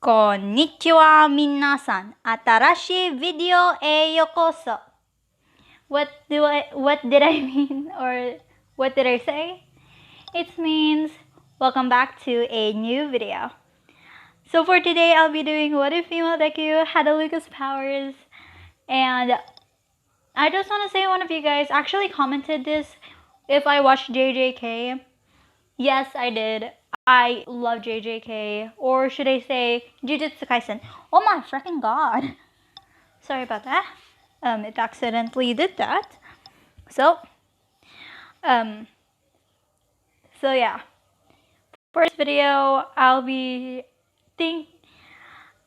Konnichiwa minasan. Atarashi video e yokoso. What did I mean, or what did I say? It means welcome back to a new video. So for today, I'll be doing what if female Deku had Allukas powers, and I just want to say one of you guys actually commented this if I watched JJK. Yes, I did. I love JJK, or should I say Jujutsu Kaisen. Oh my freaking god. Sorry about that. It accidentally did that. So, yeah. First video, I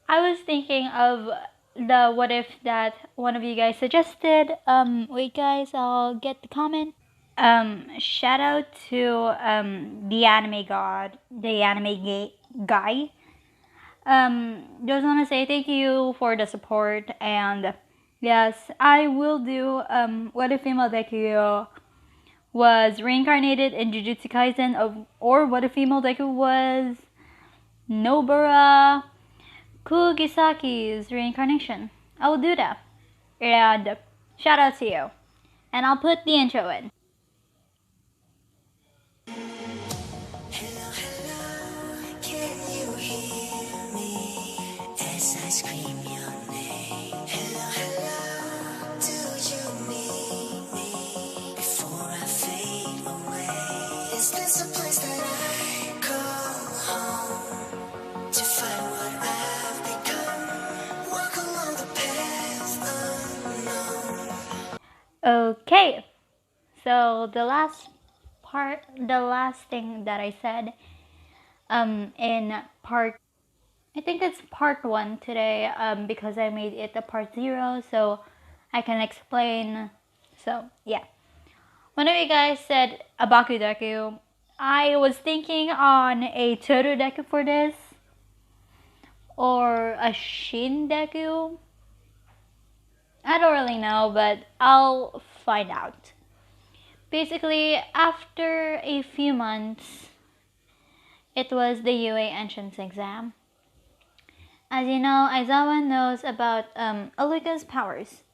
was thinking of the what if that one of you guys suggested. Wait guys, I'll get the comment. Shout out to the anime god, the anime guy. Just want to say thank you for the support, and yes, I will do what if female Deku was reincarnated in Jujutsu Kaisen, or what if female Deku was Nobara Kugisaki's reincarnation. I will do that, and shout out to you, and I'll put the intro in. Okay, so the last thing that I said, in part, I think it's part 1 today, because I made it a part 0, so I can explain. So yeah, one of you guys said Abaku Deku. I was thinking on a Toru Deku for this, or a Shin Deku. I don't really know, but I'll find out. Basically, after a few months, it was the UA entrance exam. As you know, Aizawa knows about Alluka's powers.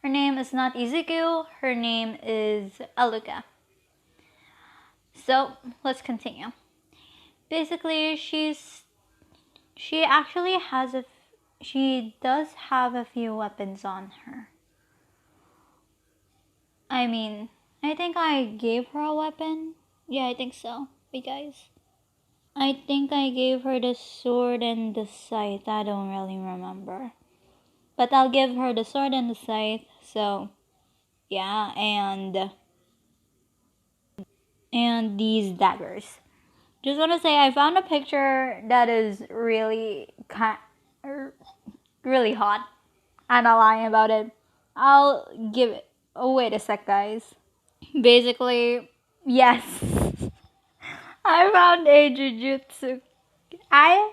Her name is not Izuku, her name is Alluka. So, let's continue. Basically, she does have a few weapons on her. I mean, I think I gave her a weapon. Yeah, I think so. Wait, guys. I think I gave her the sword and the scythe. I don't really remember. But I'll give her the sword and the scythe. So, yeah, and these daggers. Just want to say I found a picture that is really hot. I'm not lying about it. I'll give it. Oh, wait a sec, guys. Basically, yes. I found a Jujutsu. I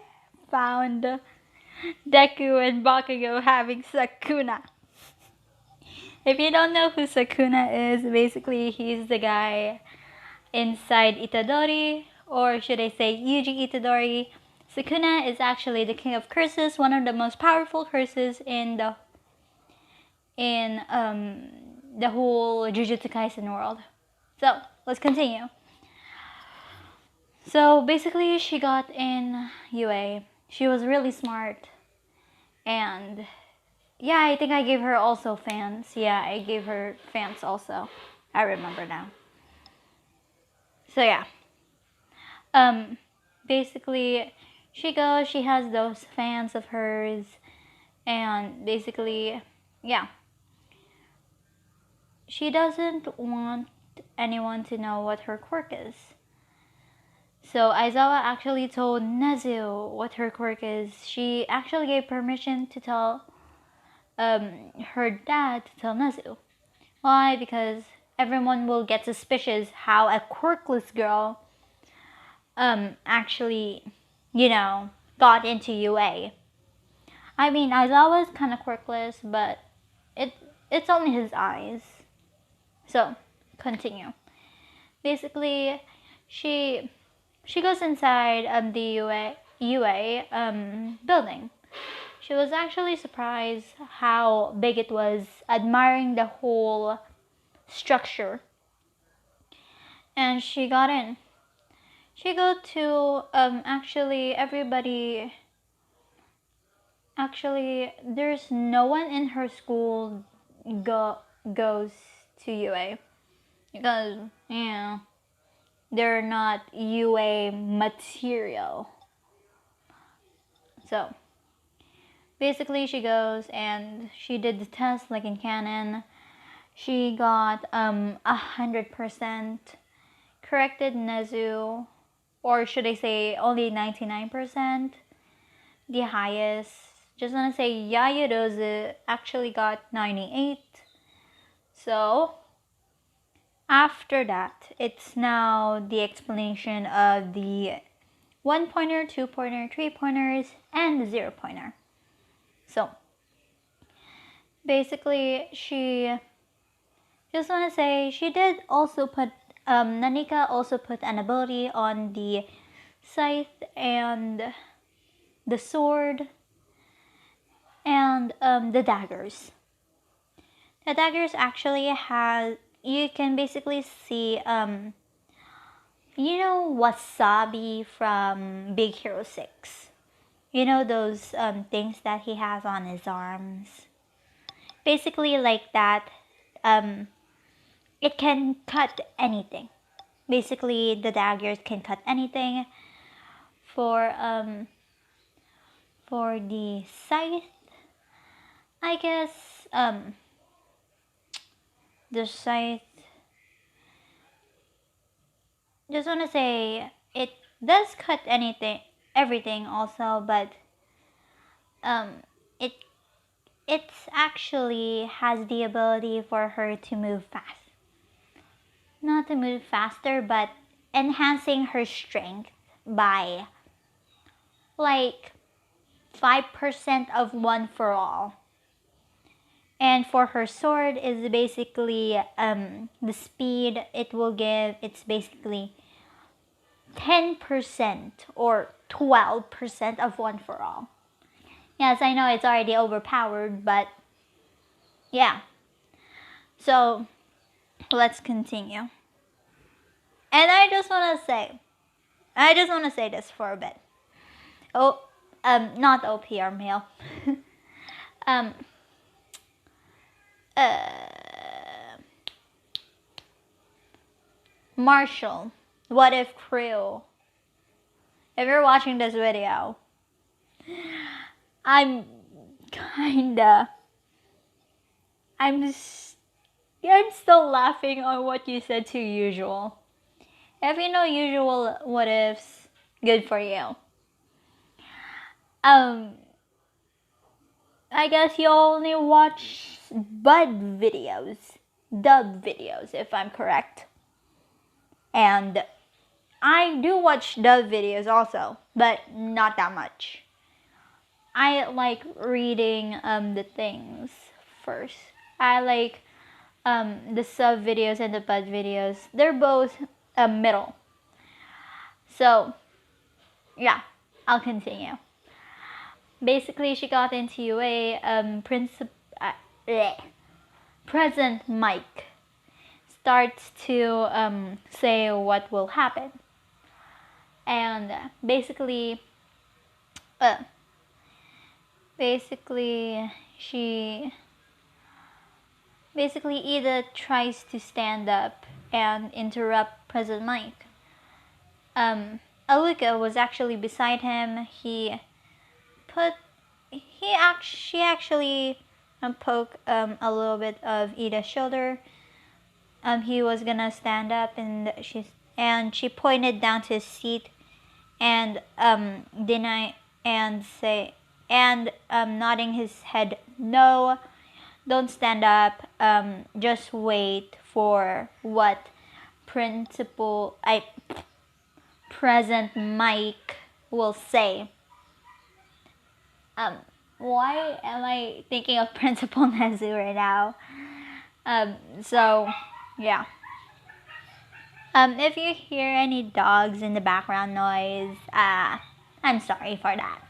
found Deku and Bakugo having Sakuna. If you don't know who Sakuna is, basically he's the guy inside Itadori, or should I say Yuji Itadori. Sakuna is actually the king of curses, one of the most powerful curses in the whole Jujutsu Kaisen world. So, let's continue. So, basically, she got in UA. She was really smart. And, yeah, I think I gave her also fans. Yeah, I gave her fans also. I remember now. So, yeah. Basically, she has those fans of hers. And, basically, yeah. She doesn't want anyone to know what her quirk is. So Aizawa actually told Nezu what her quirk is. She actually gave permission to tell her dad to tell Nezu. Why? Because everyone will get suspicious how a quirkless girl actually, got into UA. I mean, Aizawa's kind of quirkless, but it's only his eyes. So, continue. Basically, she goes inside the UA. UA building. She was actually surprised how big it was, admiring the whole structure. And she got in. She go to actually there's no one in her school goes to UA because they're not UA material. So basically she goes and she did the test like in canon. She got 100% corrected Nezu, or should I say only 99%. The highest, just wanna say Yayadozu actually got 98. So after that, it's now the explanation of the 1-pointer, 2-pointer, 3-pointers, and the 0-pointer. So basically, just want to say she did also put Nanika also put an ability on the scythe and the sword and the daggers. The daggers actually has, you can basically see you know Wasabi from Big Hero 6. You know those things that he has on his arms. Basically like that. It can cut anything. Basically, the daggers can cut anything. For the scythe, I guess the scythe. Just wanna say it does cut everything also, but it's actually has the ability for her to move fast. Not to move faster, but enhancing her strength by like 5% of one for all. And for her sword is basically the speed it will give, it's basically 10% or 12% of one for all. Yes, I know it's already overpowered, but yeah. So let's continue. And I just want to say this for a bit. Oh, not OPR mail. Marshall, what if crew? If you're watching this video, I'm still laughing on what you said to usual. If you know usual what ifs, good for you. I guess you only watch dub videos, if I'm correct. And I do watch dub videos also, but not that much. I like reading the things first. I like the sub videos and the bud videos. They're both middle. So yeah, I'll continue. Basically, she got into UA. President Mike starts to say what will happen, and basically she Ida tries to stand up and interrupt President Mike. Alluka was actually beside him. She actually poked a little bit of Ida's shoulder. He was gonna stand up, and she pointed down to his seat and nodding his head, no, don't stand up, just wait for what President Mike will say. Why am I thinking of Principal Nezu right now? So yeah. If you hear any dogs in the background noise, I'm sorry for that.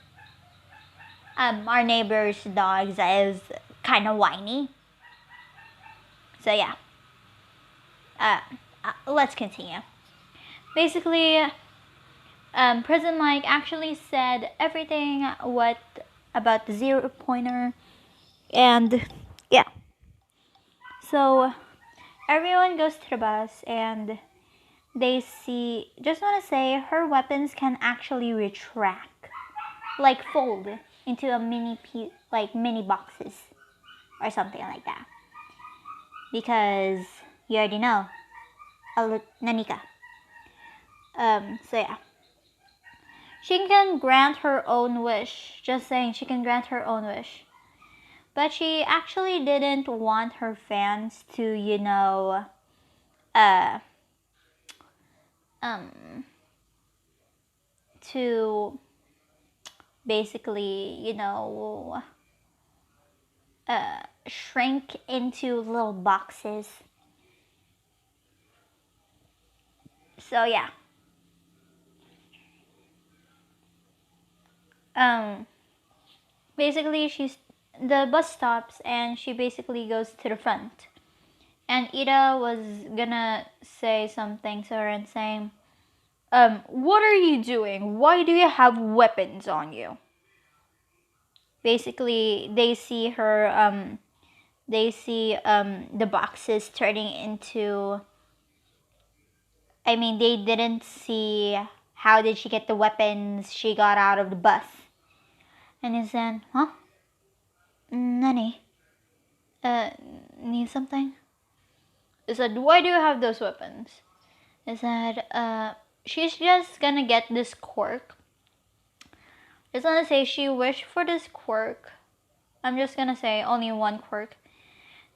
Our neighbor's dogs is kind of whiny. So yeah. Let's continue. Basically, Prison Mike actually said everything what about the 0 pointer, and yeah. So everyone goes to the bus and they see. Just want to say her weapons can actually retract, like fold into a mini boxes or something like that. Because you already know, Nanika. So yeah. She can grant her own wish. Just saying, she can grant her own wish. But she actually didn't want her fans to, uh, to basically, shrink into little boxes. So yeah. Basically the bus stops and she basically goes to the front. And Ida was gonna say something to her and saying, what are you doing? Why do you have weapons on you? Basically, they see her, the boxes turning into, they didn't see how did she get the weapons she got out of the bus. And he said, huh? Nani? Need something? He said, why do you have those weapons? He said, she's just gonna get this quirk. Just gonna say she wished for this quirk. I'm just gonna say only one quirk.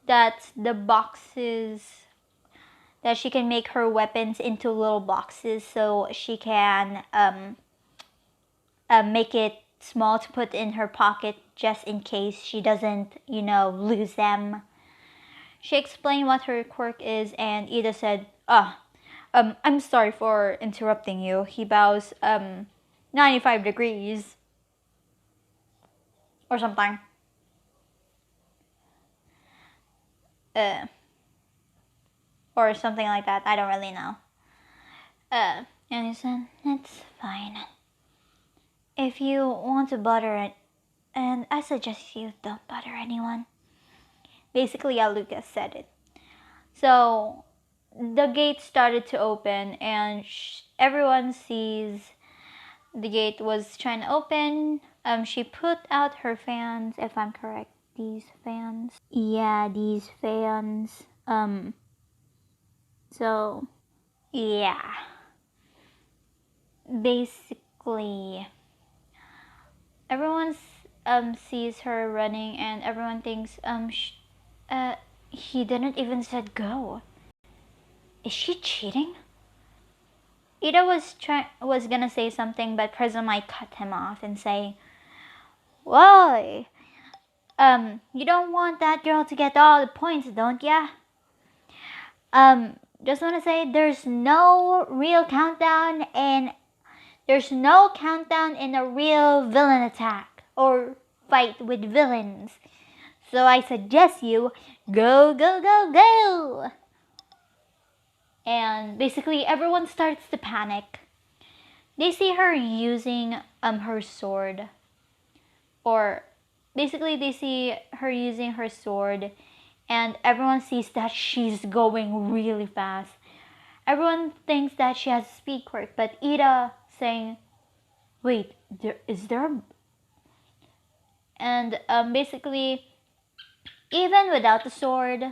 That's the boxes, that she can make her weapons into little boxes so she can make it small to put in her pocket just in case she doesn't, lose them. She explained what her quirk is, and Ida said, I'm sorry for interrupting you. He bows 95 degrees or something. Or something like that. I don't really know. And he said, it's fine. If you want to butter it, and I suggest you don't butter anyone. Basically, Allukas said it. So the gate started to open, and everyone sees the gate was trying to open. She put out her fans, if I'm correct. These fans. Yeah, these fans. So, yeah. Basically, everyone sees her running, and everyone thinks, he didn't even said go. Is she cheating? Ida was gonna say something, but Prism might cut him off and say, why? You don't want that girl to get all the points, don't ya? Just wanna say there's no countdown in a real villain attack or fight with villains. So I suggest you go, go, go, go! And basically everyone starts to panic. They see her using her sword. Or basically they see her using her sword, and everyone sees that she's going really fast. Everyone thinks that she has a speed quirk, but Ida saying, wait, is there? And basically, even without the sword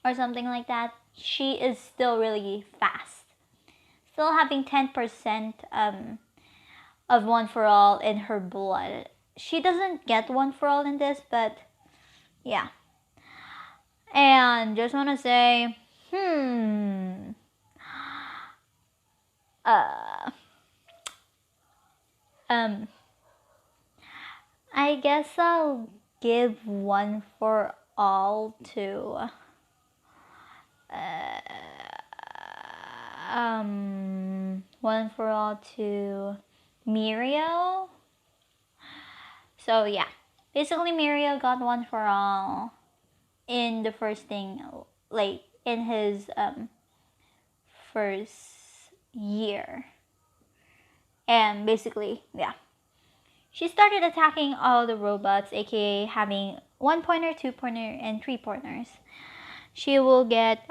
or something like that, she is still really fast. Still having 10% of one for all in her blood. She doesn't get one for all in this, but yeah. And just want to say, I guess I'll give one for all to one for all to Mirio. So yeah, basically Mirio got one for all in the first thing, like in his first year. And basically, yeah, she started attacking all the robots, aka having 1-pointer, 2-pointer, and 3-pointers. She will get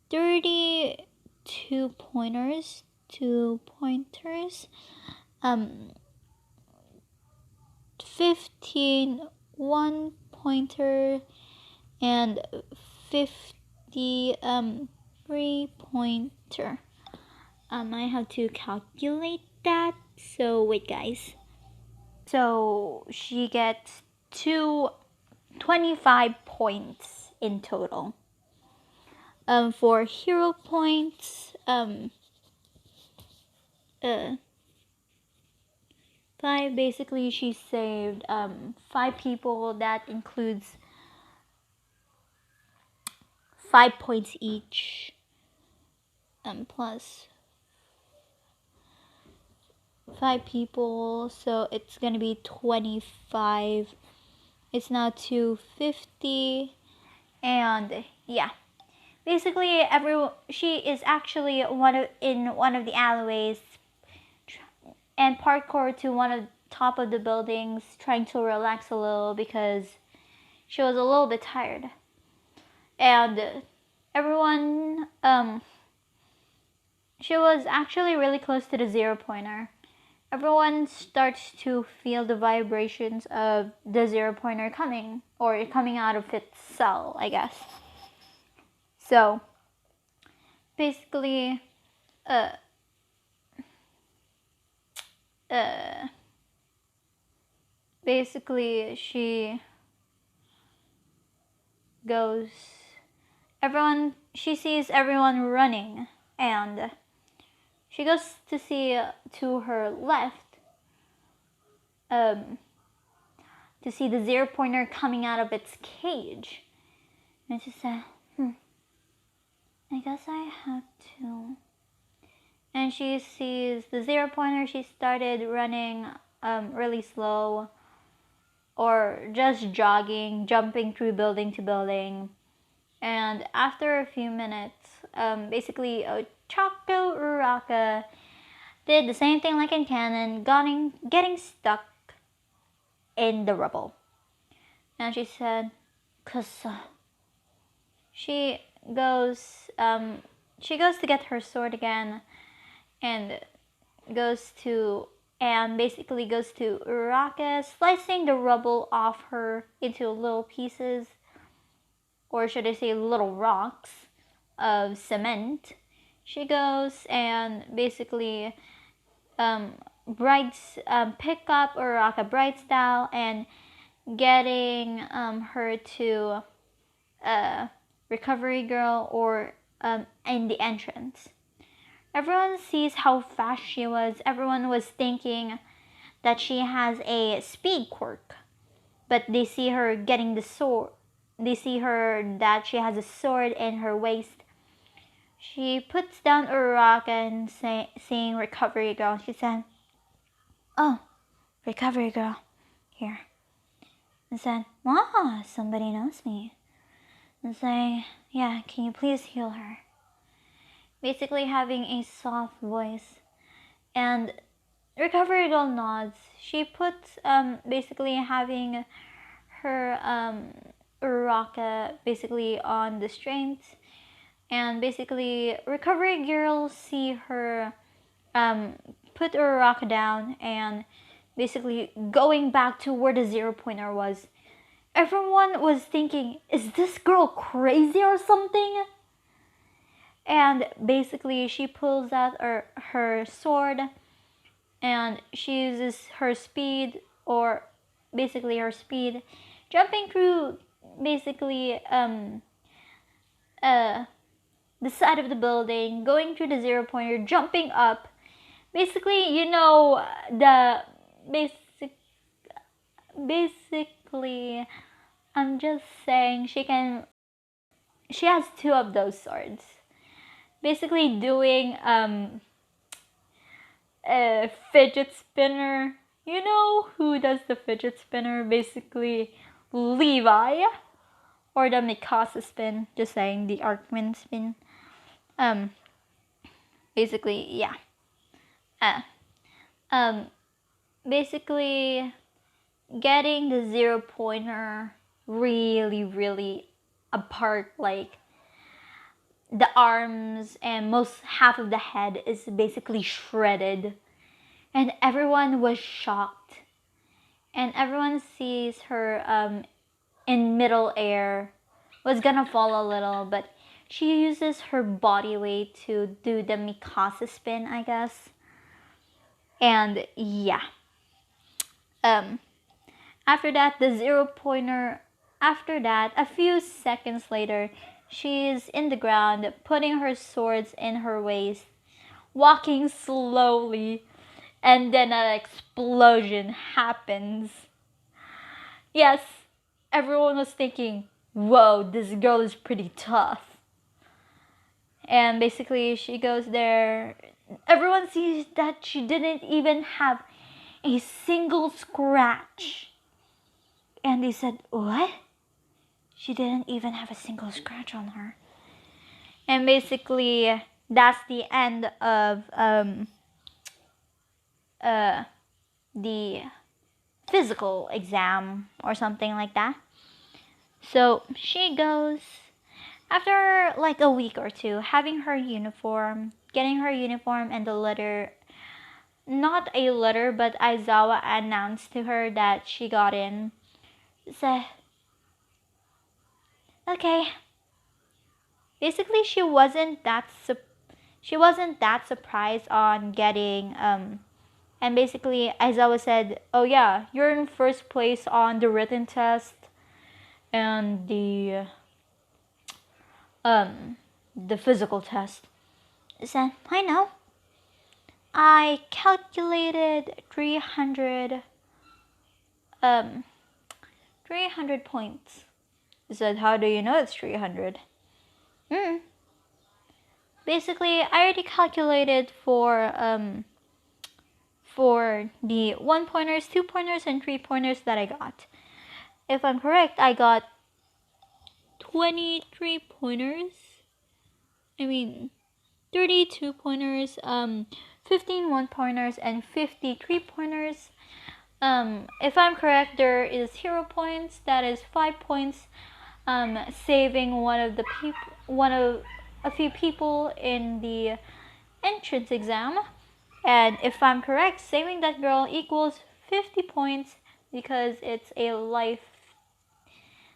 32 pointers, 2 pointers, 15 1-pointer, and 50 3-pointer. I have to calculate that. So wait, guys. So she gets 25 points in total. For hero points, 5. Basically, she saved 5 people. That includes 5 points each. Plus 5 people, so it's gonna be 25. It's now 250, and yeah, basically she is actually in one of the alleyways and parkour to one of the top of the buildings, trying to relax a little because she was a little bit tired. And everyone, she was actually really close to the 0-pointer. Everyone starts to feel the vibrations of the 0-pointer coming, or coming out of its cell, I guess. So basically, she goes, she sees everyone running, and she goes to see to her left, to see the 0-pointer coming out of its cage. And she said, I guess I have to. And she sees the 0-pointer. She started running really slow, or just jogging, jumping through building to building. And after a few minutes, basically Ochako Uraka did the same thing like in canon, getting stuck in the rubble. And she said, "Kusa." She goes to get her sword again, and basically goes to Uraka, slicing the rubble off her into little pieces, or should I say little rocks of cement. She goes and basically pick up Uraka Bright style and getting her to Recovery Girl, or in the entrance. Everyone sees how fast she was. Everyone was thinking that she has a speed quirk, but they see her getting the sword. They see that she has a sword in her waist. She puts down Uraka and saying Recovery Girl. She said, "Oh, Recovery Girl, here." And said, somebody knows me. And saying, "Yeah, can you please heal her?" Basically having a soft voice. And Recovery Girl nods. She puts basically having her Uraka basically on the strength, and basically Recovery Girl see her put Uraka down and basically going back to where the 0-pointer was. Everyone was thinking, is this girl crazy or something? And basically she pulls out her sword, and she uses her speed, jumping through basically the side of the building, going through the 0-pointer, jumping up. Basically, basically, I'm just saying she has 2 of those swords. Basically doing a fidget spinner. You know who does the fidget spinner? Basically, Levi, or the Mikasa spin. Just saying, the Arcman spin. Um, basically, yeah. Uh, um, basically, getting the 0-pointer really apart, like the arms and most half of the head is basically shredded, and everyone was shocked, and everyone sees her in middle air, was gonna fall a little, but she uses her body weight to do the Mikasa spin, I guess. And yeah, um after that, the 0-pointer, after that, a few seconds later, she's in the ground, putting her swords in her waist, walking slowly, and then an explosion happens. Yes, everyone was thinking, whoa, this girl is pretty tough. And basically, she goes there. Everyone sees that she didn't even have a single scratch. And they said, what? She didn't even have a single scratch on her. And basically, that's the end of the physical exam or something like that. So she goes, after like a week or two, having her uniform, getting her uniform and the letter, not a letter, but Aizawa announced to her that she got in. Said, okay. Basically, she wasn't that surprised on getting and basically Aizawa said, oh yeah, you're in first place on the written test and the physical test. I said, I know. I calculated 300 points. I said, how do you know it's 300? Basically, I already calculated for the 1-pointers, 2-pointers, and 3-pointers that I got. If I'm correct, I got 23 pointers. I mean, 32 pointers, 15 1-pointers, and 53 pointers. If I'm correct, there is 0 points. That is 5 points. Saving one of a few people in the entrance exam. And if I'm correct, saving that girl equals 50 points because it's a life,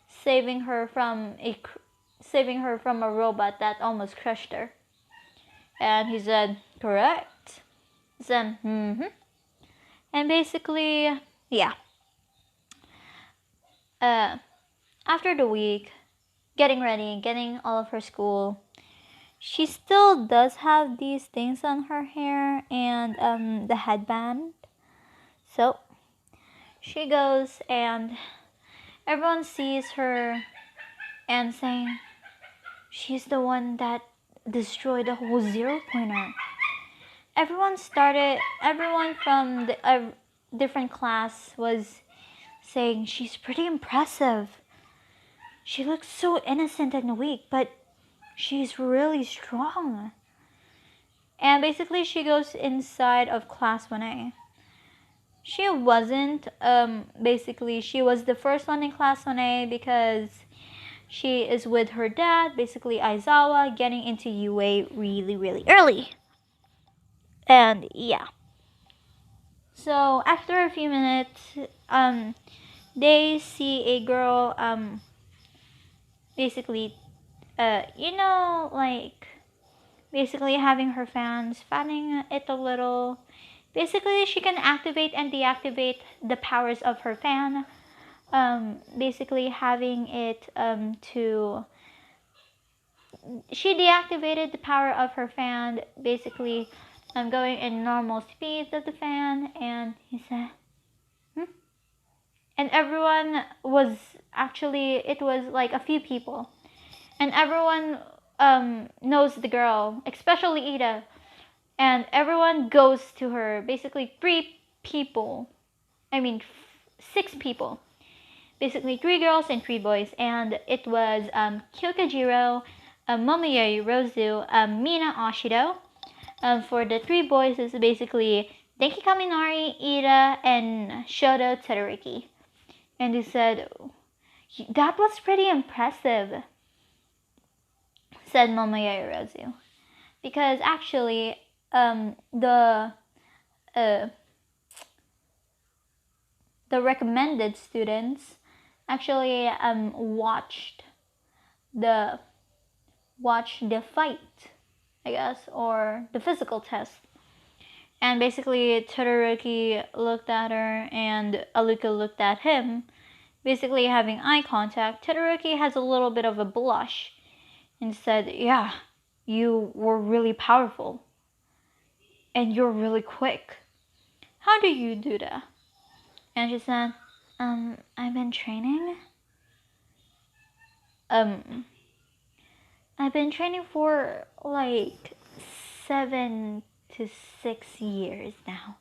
saving her from a robot that almost crushed her. And he said, correct. He said, And basically, yeah. After the week, getting ready, getting all of her school, she still does have these things on her hair and the headband. So she goes and everyone sees her and saying, she's the one that destroyed the whole 0-pointer. Everyone from the different class was saying she's pretty impressive. She looks so innocent and weak, but she's really strong. And basically she goes inside of class 1A. She wasn't, basically she was the first one in class 1A because she is with her dad, basically Aizawa, getting into UA really early. And yeah. So after a few minutes, they see a girl, basically, like, basically having her fans, fanning it a little. Basically, she can activate and deactivate the powers of her fan. Basically having it, she deactivated the power of her fan, basically, going in normal speeds of the fan, and he said, and everyone was, actually, it was like a few people, and everyone knows the girl, especially Ida. And everyone goes to her. Basically, three people. I mean, six people. Basically, three girls and three boys. And it was Kyokajiro, Momoyori Rozu, Mina Ashido. For the three boys, it's basically Denki Kaminari, Ida, and Shoto Todoroki. And he said, that was pretty impressive, said Momoyori Rozu. Because actually, the recommended students actually watched the fight, I guess, or the physical test. And basically, Todoroki looked at her and Alluka looked at him, basically having eye contact. Todoroki has a little bit of a blush and said, yeah, you were really powerful. And you're really quick. How do you do that? And she said, I've been training. I've been training for like 7 to 6 years now.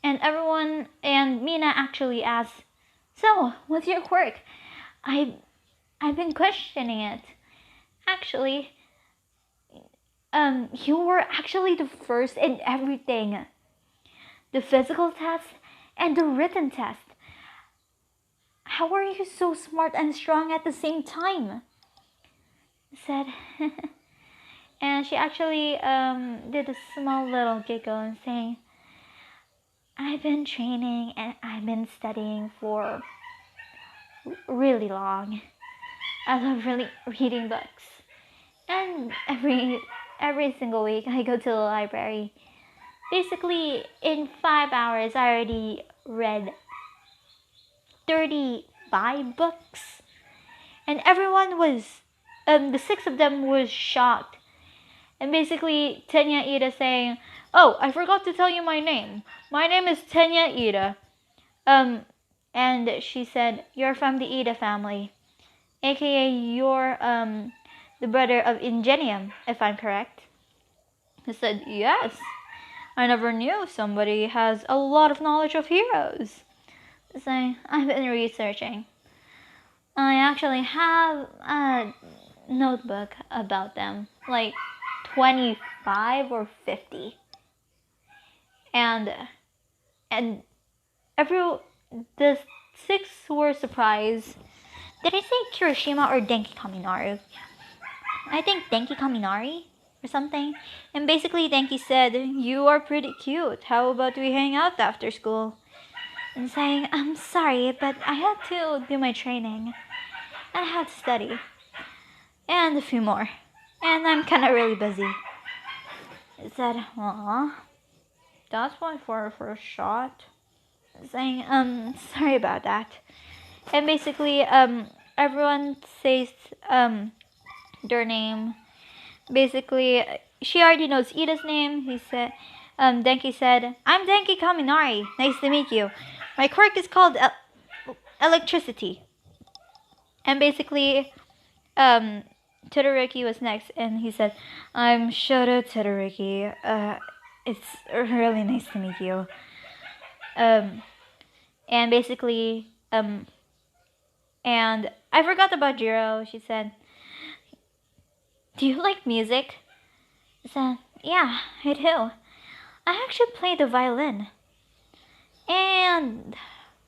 And Mina actually asked, so, what's your quirk? I've been questioning it. Actually, you were actually the first in everything. The physical test and the written test. How are you so smart and strong at the same time? Said. And she actually did a small little giggle and saying, I've been training and I've been studying for really long. I love really reading books. And every single week I go to the library. Basically, in 5 hours I already read 35 books. And everyone was, the 6 of them was shocked. And basically, Tenya Ida saying, oh, I forgot to tell you my name. My name is Tenya Ida. And she said, you're from the Ida family. AKA, you're, the brother of Ingenium, if I'm correct. I said, yes. I never knew somebody has a lot of knowledge of heroes. Saying, I've been researching. I actually have a notebook about them, like 25 or 50. And the 6 were surprised. Did I say Kirishima or Denki Kaminari? I think Denki Kaminari or something. And basically Denki said, you are pretty cute. How about we hang out after school? And saying, I'm sorry, but I had to do my training. I had to study. And a few more. And I'm kind of really busy. I said, aw, that's why for our first shot. Saying, sorry about that. And basically, everyone says, their name. Basically, she already knows Ida's name. He said, Denki said, I'm Denki Kaminari. Nice to meet you. My quirk is called electricity. And basically, Todoroki was next, and he said, I'm Shoto Todoroki. It's really nice to meet you. And basically, and I forgot about Jiro. She said, do you like music? I said, yeah, I do. I actually play the violin. And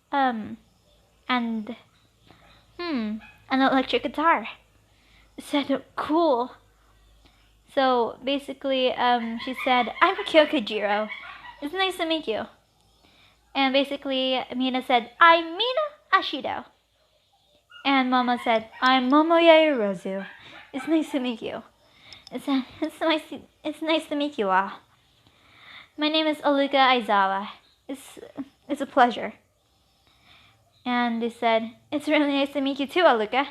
an electric guitar. I said, cool. So basically, she said, I'm Kyokajiro. It's nice to meet you. And basically, Mina said, I'm Mina Ashido. And Mama said, I'm Momoyori Rozu. It's nice to meet you. It's nice to meet you all. My name is Alluka Aizawa. It's a pleasure. And they said, it's really nice to meet you too, Alluka.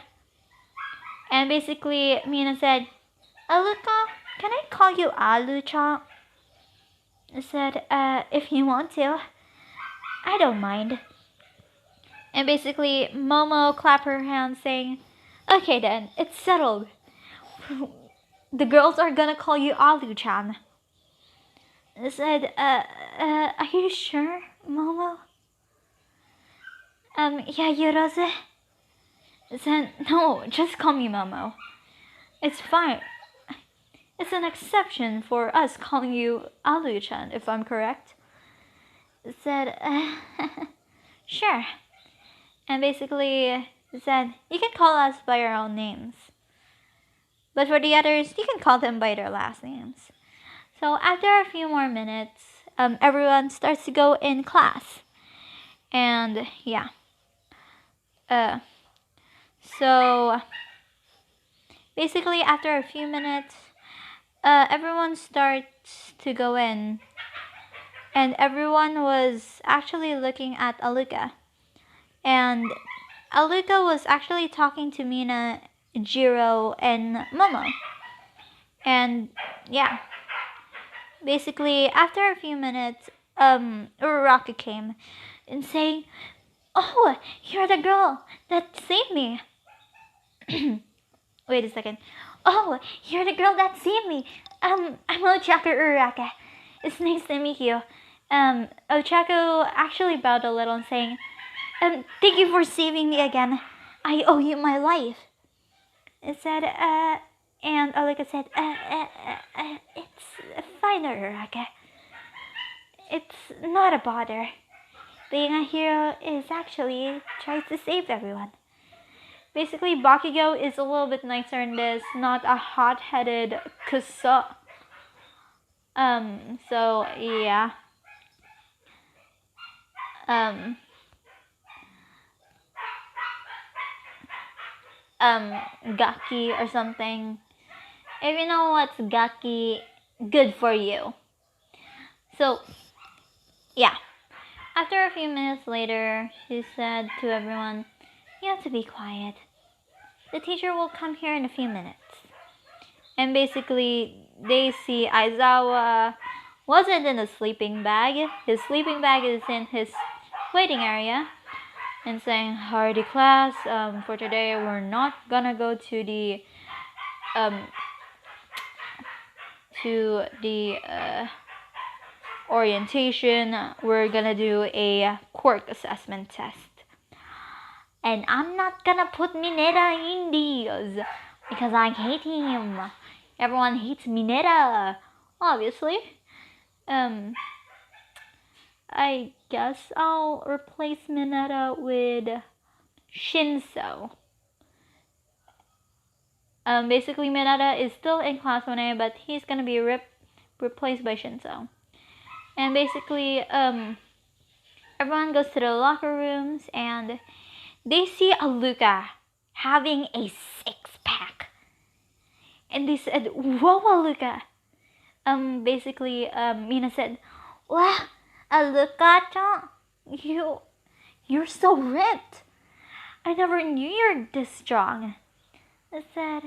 And basically, Mina said, Alluka, can I call you Alu-chan? I said, if you want to. I don't mind. And basically, Momo clapped her hands saying, okay then, it's settled. the girls are gonna call you Alu-chan. I said, are you sure, Momo? Yeah, Yorose. I said, no, just call me Momo. It's fine. It's an exception for us calling you Alu-chan, if I'm correct. I said, sure. And basically said, you can call us by our own names. But for the others, you can call them by their last names. So after a few more minutes, everyone starts to go in class. And yeah. So basically after a few minutes, everyone starts to go in. And everyone was actually looking at Alluka. And Alluka was actually talking to Mina, Jiro, and Momo. And yeah. Basically, after a few minutes, Uraraka came and saying, "Oh, you're the girl that saved me." Wait a second. "Oh, you're the girl that saved me. I'm Ochako Uraraka. It's nice to meet you." Ochako actually bowed a little and saying, "Thank you for saving me again. I owe you my life." It said, and Alluka said, it's fine, Uraraka. It's not a bother. Being a hero is actually tries to save everyone. Basically, Bakugo is a little bit nicer in this, not a hot-headed kuso. So yeah. Gaki or something. If you know what's Gaki, good for you. So, yeah. After a few minutes later, she said to everyone, "You have to be quiet. The teacher will come here in a few minutes." And basically, they see Aizawa wasn't in a sleeping bag. His sleeping bag is in his waiting area. And saying, "Hardy class, for today we're not gonna go to the orientation. We're gonna do a Quirk assessment test. And I'm not gonna put Mineta in these because I hate him. Everyone hates Mineta, obviously. I guess I'll replace Mineta with Shinso." Basically, Mineta is still in class 1A, but he's gonna be replaced by Shinso. And basically, everyone goes to the locker rooms and they see Alluka having a 6-pack. And they said, "Whoa, Alluka." Basically, Mina said, "Wow, Alluka-chan, you're so ripped. I never knew you're this strong." I said,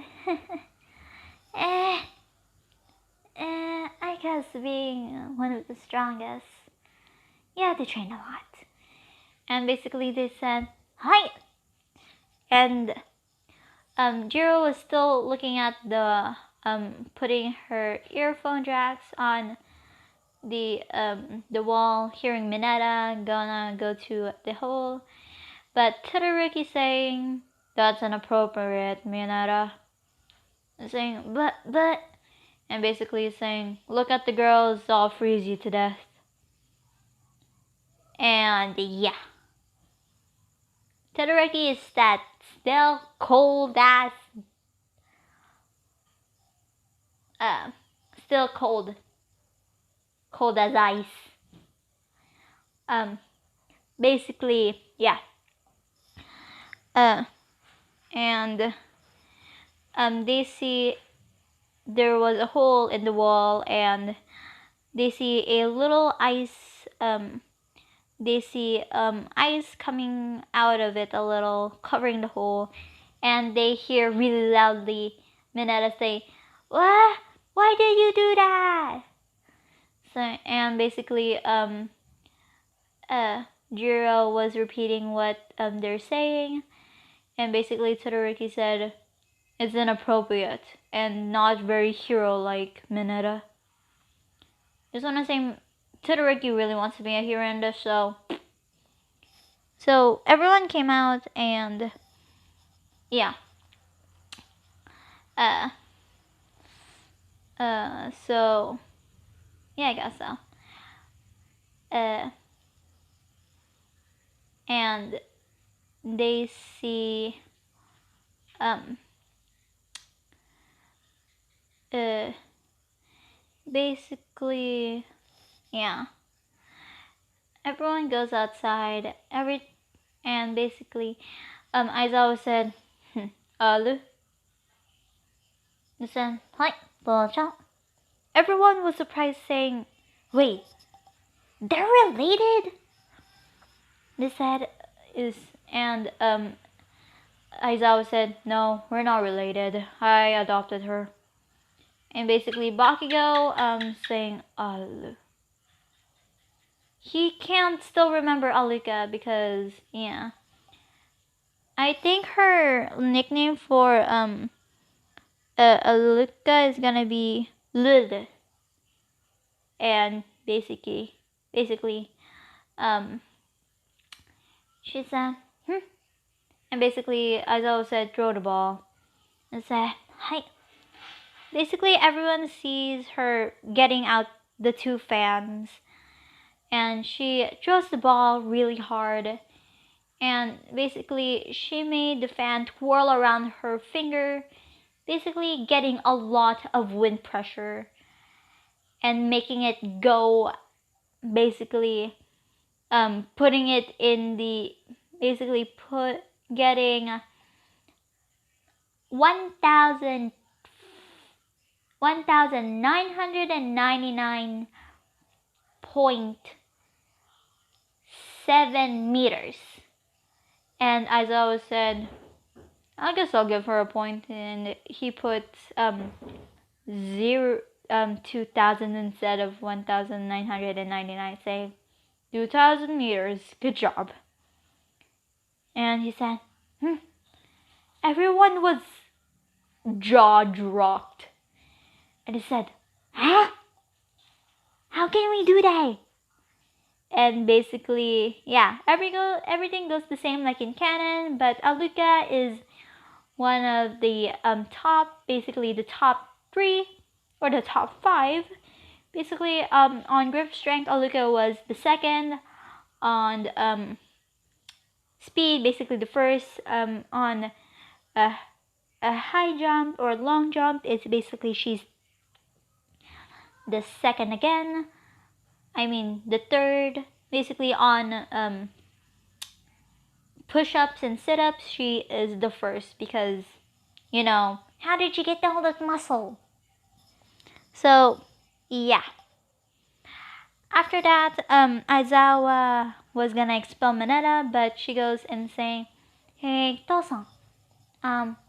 I guess being one of the strongest, you have to train a lot." And basically they said, "Hi." And Jiro was still looking at the putting her earphone jacks on the wall, hearing Mineta gonna go to the hole. But Todoroki saying, "That's inappropriate, Mineta." Saying, but, and basically saying, "Look at the girls, I'll freeze you to death." And yeah. Todoroki is that still cold ass, still cold as ice. Basically, yeah. And they see there was a hole in the wall, and they see a little ice. They see ice coming out of it a little, covering the hole, and they hear really loudly Mineta say, "What? Why did you do that?" So, and basically, Jiro was repeating what they're saying, and basically Todoroki said, it's inappropriate and not very hero-like Mineta. Just wanna say, Todoroki really wants to be a hero in this, so everyone came out and yeah. So yeah, I guess so. And they see basically, yeah, everyone goes outside and basically Aizawa said, Lu said, hi, Bocha. Everyone was surprised, saying, wait, they're related? They said, and Aizawa said, no, we're not related. I adopted her. And basically Bakugo saying, Alu. He can't still remember Alluka because, yeah. I think her nickname for Alluka is gonna be Lul. And basically, she said, and basically, Aizawa said, throw the ball. And said, hi. Basically, everyone sees her getting out the two fans. And she throws the ball really hard. And basically, she made the fan twirl around her finger. Basically, getting a lot of wind pressure. And making it go, basically, putting it in the, getting 1,999.7 meters. And Aizawa said, I guess I'll give her a point. And he put 2,000 instead of 1,999, saying 2,000 meters, good job. And he said, everyone was jaw dropped. And he said, huh? How can we do that? And basically, yeah, everything goes the same like in canon, but Alluka is one of the basically the top 3 or the top 5. Basically, on grip strength, Alluka was the second. On speed, basically the first. On a high jump or long jump, it's basically she's the second again. I mean the third. Basically on push-ups and sit-ups, she is the first because, you know, how did she get all that muscle? So yeah. After that, Aizawa was gonna expel Mineta, but she goes and saying, hey, To-san,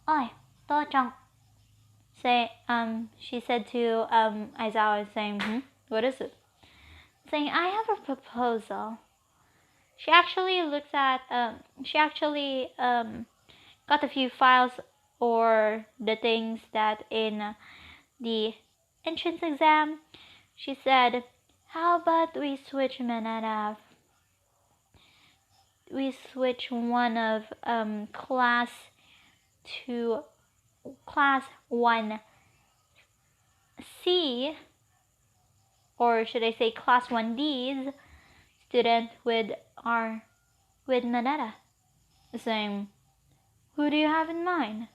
oi, To-chan. She said to Aizawa, saying, what is it? Saying, I have a proposal. She actually got a few files or the things that in the entrance exam. She said, how about we switch Mineta? We switch one of class to class 1C, or should I say class 1D's student with Mineta. Saying, who do you have in mind?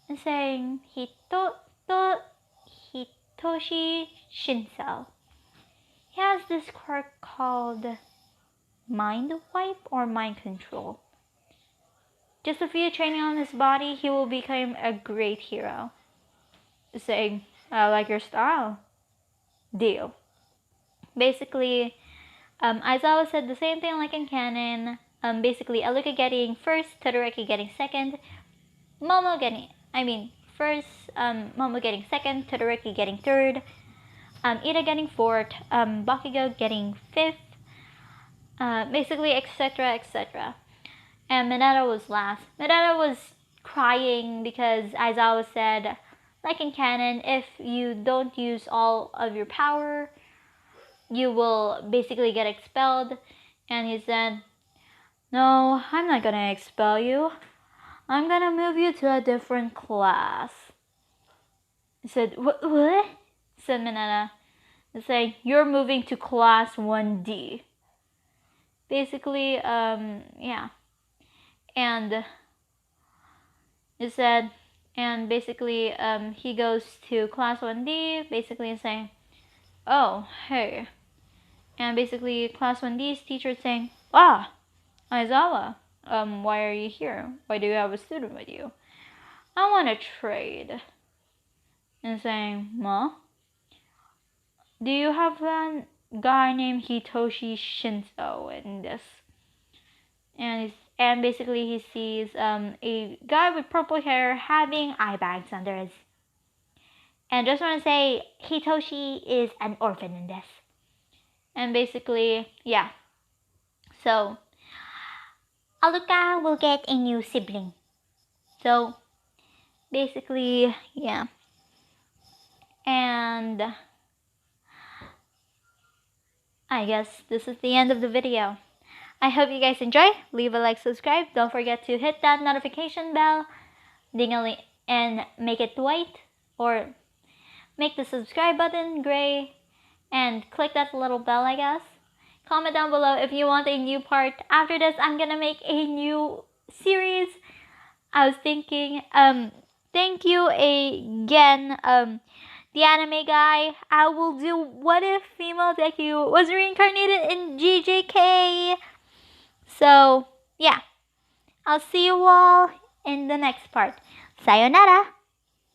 And saying, Hitoshi Shinsel. He has this quirk called mind wipe or mind control. Just a few training on his body, he will become a great hero. Saying, I like your style. Deal. Basically, Aizawa said the same thing like in canon. Basically, Alluka getting first, Todoroki getting second, Momo getting second, Todoroki getting third, Ida getting fourth, Bakugo getting fifth, basically, etc., etc. And Mineta was last. Mineta was crying because Aizawa said, like in canon, if you don't use all of your power, you will basically get expelled. And he said, no, I'm not gonna expel you. I'm gonna move you to a different class. He said, what? Said Mineta. He said, you're moving to class 1D. Basically, yeah. And he said, and basically, he goes to class 1D, basically saying, oh, hey. And basically, class 1D's teacher is saying, ah, Aizawa, why are you here? Why do you have a student with you? I want to trade. And saying, Ma, do you have a guy named Hitoshi Shinso in this? And basically he sees a guy with purple hair having eye bags under his. And just want to say, Hitoshi is an orphan in this. And basically, yeah. So, Alluka will get a new sibling. So, basically, yeah. And I guess this is the end of the video. I hope you guys enjoy. Leave a like, subscribe. Don't forget to hit that notification bell, ding-a-ling, and make it white, or make the subscribe button gray, and click that little bell, I guess. Comment down below if you want a new part. After this, I'm gonna make a new series. I was thinking, thank you again, the anime guy. I will do what if female Deku was reincarnated in GJK. So, yeah. I'll see you all in the next part. Sayonara!